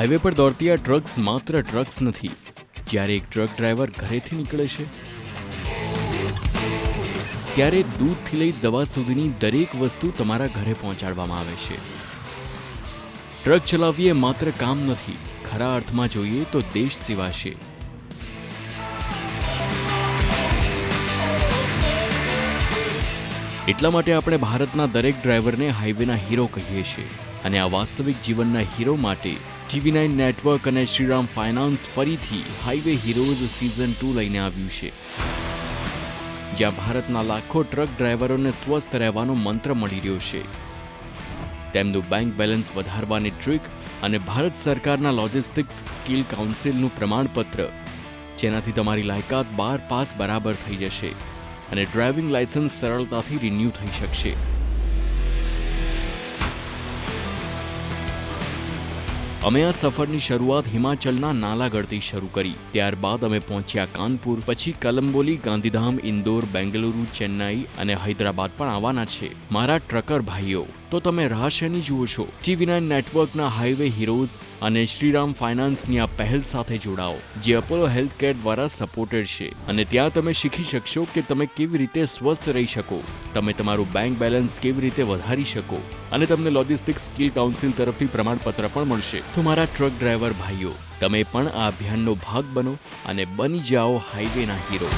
Highway પર દોડતી આ ટ્રક્સ માત્ર ટ્રક્સ નથી. જ્યારે એક ટ્રક ડ્રાઈવર ઘરેથી નીકળે છે ત્યારે દૂધથી લઈ દવા સુધીની દરેક વસ્તુ તમારા ઘરે પહોંચાડવામાં આવે છે. ટ્રક ચલાવવી એ માત્ર કામ નથી, ખરા અર્થમાં જોઈએ તો દેશ સેવા છે. એટલા માટે આપણે ભારતના દરેક ડ્રાઈવરને હાઈવેના હીરો કહીએ છીએ. અને આ વાસ્તવિક જીવનના હીરો માટે TV9 નેટવર્ક અને શ્રીરામ ફાઇનાન્સ ફરીથી હાઈવે હીરોઝ સિઝન 2 લઈને આવ્યું છે, જ્યાં ભારતના લાખો ટ્રક ડ્રાઈવરોને સ્વસ્થ રહેવાનો મંત્ર મળી રહ્યો છે. તેમનું બેંક બેલેન્સ વધારવાની ટ્રીક અને ભારત સરકારના લોજિસ્ટિક્સ સ્કિલ કાઉન્સિલનું પ્રમાણપત્ર, જેનાથી તમારી લાયકાત 12 પાસ બરાબર થઈ જશે અને ડ્રાઇવિંગ લાયસન્સ સરળતાથી રિન્યૂ થઈ શકશે. અમે આ સફરની શરૂઆત હિમાચલના નાલાગઢથી શરૂ કરી. ત્યારબાદ અમે પહોંચ્યા કાનપુર, પછી કલંબોલી, ગાંધીધામ, ઇન્દોર, બેંગલુરુ, ચેન્નાઈ અને હૈદરાબાદ પણ આવવાના છે. મારા ટ્રકર ભાઈઓ, તો તમે રાહ શેની જુઓ છો? TV9 નેટવર્કના હાઈવે હીરોઝ અને શ્રીરામ ફાઇનાન્સની આ પહેલ સાથે જોડાઓ, જે અપોલો હેલ્થકેર દ્વારા સપોર્ટેડ છે. અને ત્યાં તમે શીખી શકશો કે તમે કેવી રીતે સ્વસ્થ રહી શકો, તમે તમારું બેંક બેલેન્સ કેવી રીતે વધારી શકો અને તમને લોજિસ્ટિક્સ સ્કિલ કાઉન્સિલ તરફથી પ્રમાણપત્ર પણ મળશે. તો મારા ટ્રક ડ્રાઈવર ભાઈઓ, તમે પણ આ અભિયાનનો ભાગ બનો અને બની જાઓ હાઈવેના હીરો.